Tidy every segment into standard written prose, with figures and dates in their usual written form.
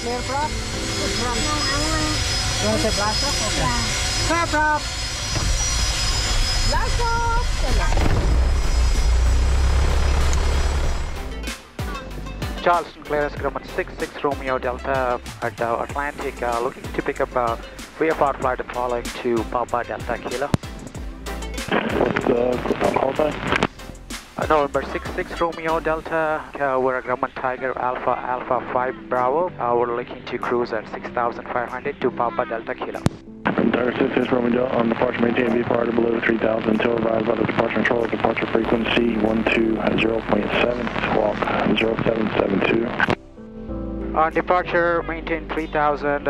clear prop? You want to say blast off? Okay. Yeah. Clear prop! Blast off! Charleston, clearance Grumman 66 Romeo Delta at Atlantic, looking to pick up VFR flight following to Papa Delta Kilo. What's the call time? November 66 Romeo Delta, we're a Grumman Tiger Alpha 5 Bravo. We're looking to cruise at 6,500 to Papa Delta Kilo. Tiger 66 Romeo Delta on departure, maintain VFR below 3,000 until arrived by the departure control. Departure frequency 120.7, squawk 0772. On departure, maintain 3,000,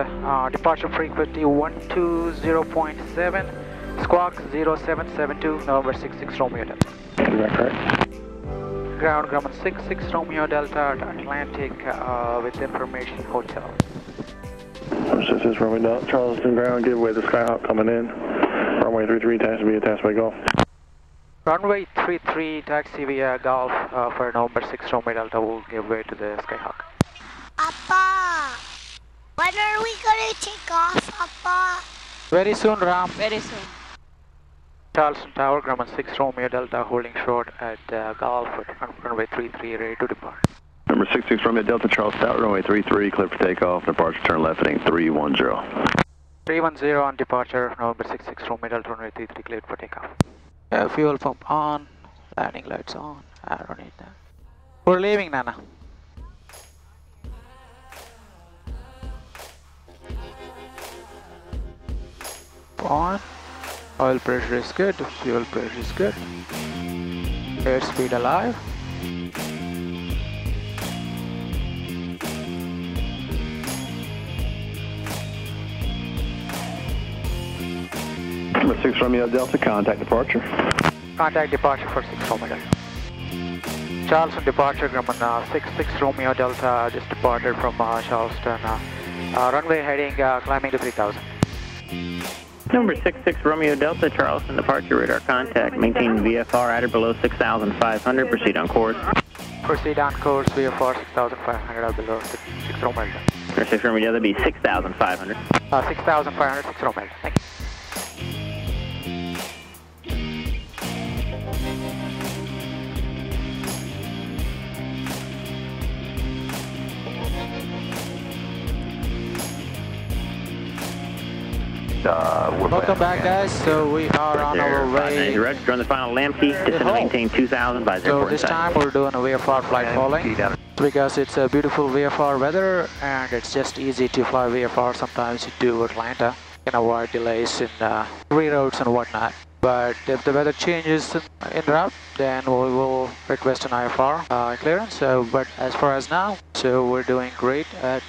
departure frequency 120.7, squawk 0772, November 66 Romeo Delta. Is that correct? Ground Grumman 66 Romeo Delta at Atlantic with information hotel. 66 Romeo Delta, Charleston ground, give way to Skyhawk coming in. Runway 33, taxi via taxi Golf. Runway 33, taxi via Golf for November 6 Romeo Delta will give way to the Skyhawk. Appa, when are we going to take off, Appa? Very soon, Ram. Very soon. Charleston Tower, Grumman 6 Romeo Delta holding short at Golf at runway 33, ready to depart. Number 66 Romeo Delta, Charleston Tower, runway 33, clear for takeoff, departure turn left heading 310. 310 on departure, November 66 Romeo Delta, runway 33, cleared for takeoff. Fuel pump on, landing lights on, I don't need that. We're leaving, Nana. On, oil pressure is good, fuel pressure is good, airspeed alive. Number 6 Romeo Delta, contact departure. Contact departure for 6 Romeo Delta. Charleston departure, Grumman 66 Romeo Delta, just departed from Charleston. Runway heading, climbing to 3,000. Number 66 Romeo Delta, Charleston departure radar contact. Maintain VFR at or below 6,500. Proceed on course. Proceed on course, VFR 6,500 or below 6 Romeo Delta. Number 6 Romeo Delta, be 6,500. 6,500, 6 Romeo Delta. Thank you. Welcome back, guys. So we are on our way. Roger, on the final lamp key. Descend and maintain 2,000 by 0. So this time we're doing a VFR flight following because it's a beautiful VFR weather and it's just easy to fly VFR sometimes to Atlanta. You can avoid delays in reroutes and whatnot. But if the weather changes in route, then we will request an IFR clearance. But as far as now, so we're doing great at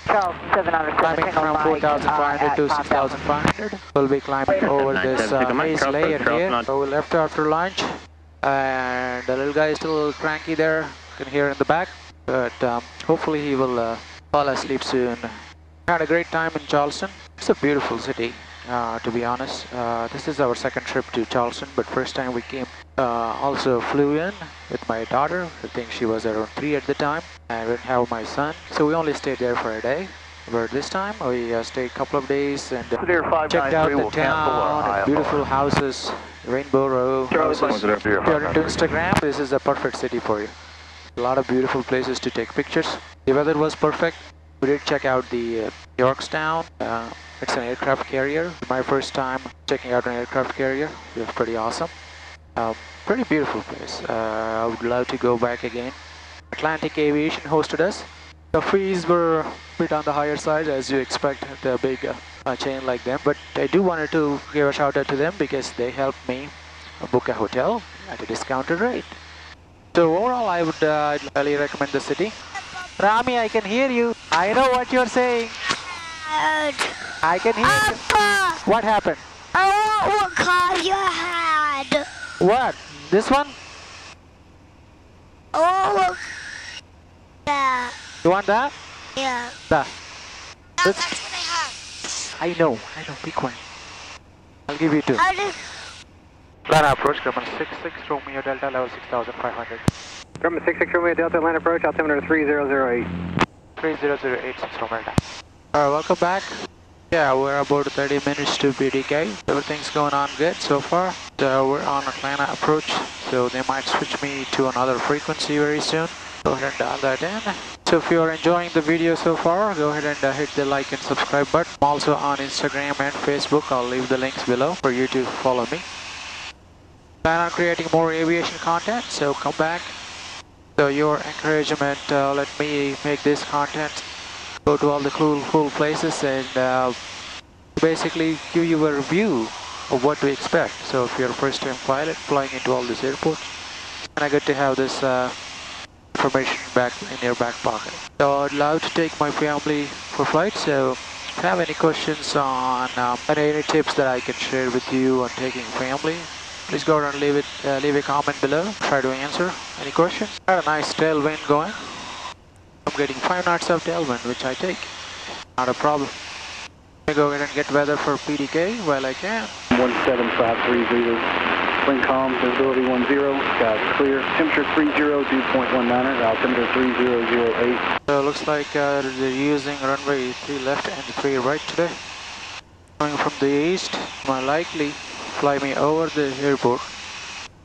climbing from 4,500 to 6,500. We'll be climbing over this haze layer here. So we left after lunch, and the little guy is still cranky there. You can hear in the back, but hopefully he will fall asleep soon. Had a great time in Charleston. It's a beautiful city. To be honest, this is our second trip to Charleston, but first time we came, also flew in with my daughter. I think she was around 3 at the time. I didn't have my son, so we only stayed there for a day. But this time we stayed a couple of days and checked out the town, beautiful houses, Rainbow Row houses. If you're into Instagram, this is a perfect city for you. A lot of beautiful places to take pictures. The weather was perfect. We did check out the Yorktown. It's an aircraft carrier. My first time checking out an aircraft carrier. It was pretty awesome. Pretty beautiful place. I would love to go back again. Atlantic Aviation hosted us. The fees were a bit on the higher side, as you expect at a big chain like them. But I do wanted to give a shout out to them because they helped me book a hotel at a discounted rate. So overall, I would highly recommend the city. Rami, I can hear you. I know what you're saying. I can hear you. What happened? I want what car you had. What? This one? Oh, yeah. You want that? Yeah. That. That's what I have. I know. Be quiet. I'll give you two. Land approach, Grumman 66 Romeo Delta, level 6,500. Grumman 66 Romeo Delta, land approach, altimeter 3008. 3008 Romeo. Welcome back. Yeah, we're about 30 minutes to PDK. Everything's going on good so far. So we're on Atlanta approach, so they might switch me to another frequency very soon. Go ahead and dial that in. So if you're enjoying the video so far, go ahead and hit the like and subscribe button. I'm also on Instagram and Facebook. I'll leave the links below for you to follow me. Plan on creating more aviation content, so come back. So your encouragement let me make this content, go to all the cool places and basically give you a review of what to expect. So if you're a first time pilot flying into all these airports, and I get to have this information back in your back pocket. So I'd love to take my family for flight, so if you have any questions on any tips that I can share with you on taking family, please go ahead and leave a comment below. Try to answer any questions. Got a nice tailwind going. I'm getting 5 knots of tailwind, which I take. Not a problem. Let me go ahead and get weather for PDK while I can. 17530. Wind calm, visibility 10, skies clear, temperature 30, dew point 19, altimeter 3008. So it looks like they're using runway 3 left and 3 right today. Coming from the east, might likely fly me over the airport,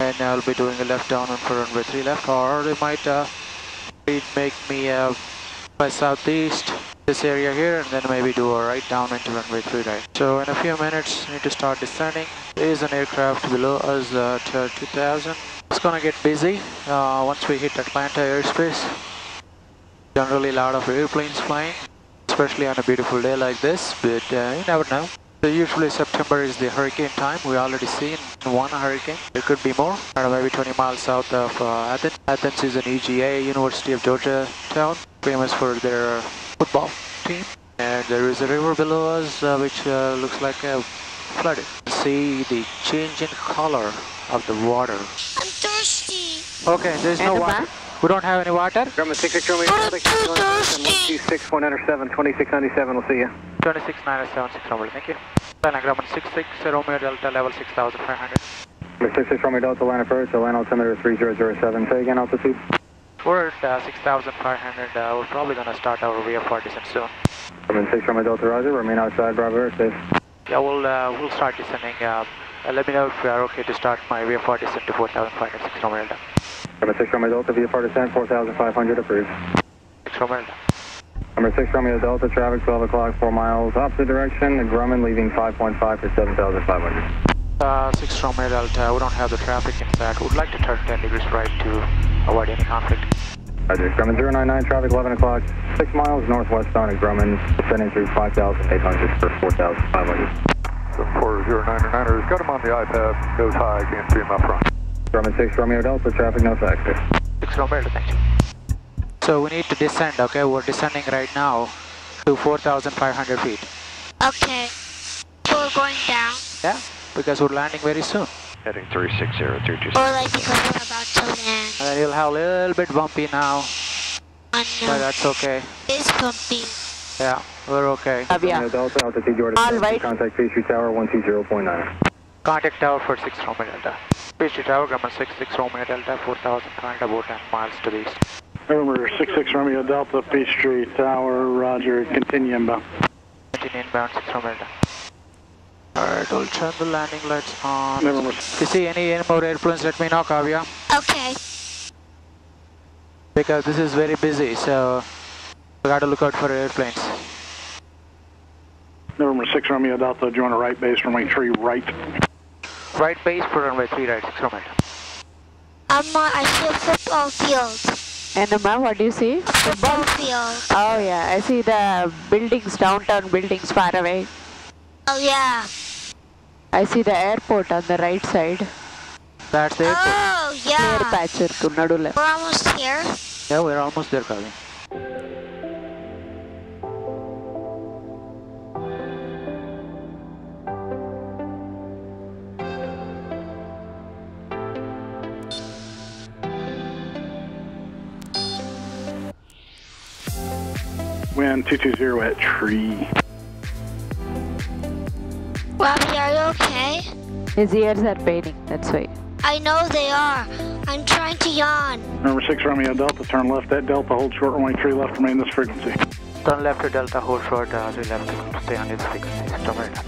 and I'll be doing a left downwind for runway 3 left, or they might make me fly southeast this area here and then maybe do a right downwind to runway 3 right. So in a few minutes I need to start descending. There is an aircraft below us at 2000. It's gonna get busy once we hit Atlanta airspace. Generally a lot of airplanes flying, especially on a beautiful day like this, but you never know. So usually September is the hurricane time. We already seen one hurricane. There could be more. I don't know, maybe 20 miles south of Athens. Athens is an UGA, University of Georgia town, famous for their football team. And there is a river below us which looks like flooded. See the change in color of the water. I'm thirsty. Okay, there's no water. We don't have any water. Grumman 66 Romeo, I'm too thirsty. 126, 197, 2697, we'll see you. 26976 Romeo, thank you. Grumman 66 Romeo Delta level 6500. 66 Romeo Delta, line approach, land altimeter 3007. Say again, altitude. We're at 6500. We're probably going to start our VFR descent soon. Grumman 6 Romeo Delta, roger, remain outside Bravo airspace. Yeah, we'll start descending. Let me know if you are okay to start my VFR descent to 4506 Romeo Delta. Grumman 6 Romeo Delta, VFR descent 4500, approved. 6 Romeo Delta. Number 6 Romeo Delta, traffic 12 o'clock, 4 miles opposite direction, Grumman leaving 5.5 for 7500. 6 Romeo Delta, we don't have the traffic in fact. We'd like to turn 10 degrees right to avoid any conflict. Roger, Grumman 099, traffic 11 o'clock, 6 miles northwestbound at Grumman, descending through 5,800 for 4,500. 4099ers, got him on the iPad, goes high, can't see him up front. Grumman 6 Romeo Delta, traffic no factor. 6 Romeo Delta, thank you. So we need to descend, okay? We're descending right now to 4,500 feet. Okay. We're going down. Yeah, because we're landing very soon. Heading 360, Or like because we're about to land. And then you'll have a little bit bumpy now, I but know. that's okay. It's bumpy. Yeah, we're okay. Romeo Delta, altitude Jordan. All right. Contact Pastry Tower 120.9. Contact tower for 6 Romeo Delta. Pastry Tower, Grumman 66 Romeo Delta, 4,500, about 10 miles to the east. November 66 Romeo Delta, Peachtree Tower, roger, continue inbound. Continue inbound, 6 Romeo Delta. Alright, we'll turn the landing lights on. November. If you see any more airplanes, let me know, Kavya. Okay. Because this is very busy, so we gotta look out for airplanes. November 6 Romeo Delta, join a right base, runway 3 right. Right base for runway 3 right, 6 Romeo. I see a football field. And ma'am, what do you see? A football field. Oh yeah, I see the buildings, downtown buildings far away. Oh yeah. I see the airport on the right side. That's the airport. Oh Clear yeah. patch irukku nadula. We're almost here. Yeah, we're almost there, Kavya. Wind 220 at tree. Robbie, are you okay? His ears are paining, that's why. I know they are. I'm trying to yawn. Number 6 Romeo Delta, turn left at Delta, hold short runway 3 left, remain this frequency. Turn left to Delta, hold short, 3 left, stay on this frequency.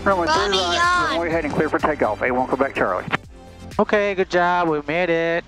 Runway 3 Mommy, right, yawn. runway heading clear for takeoff, A1 Quebec Charlie. Okay, good job, we made it.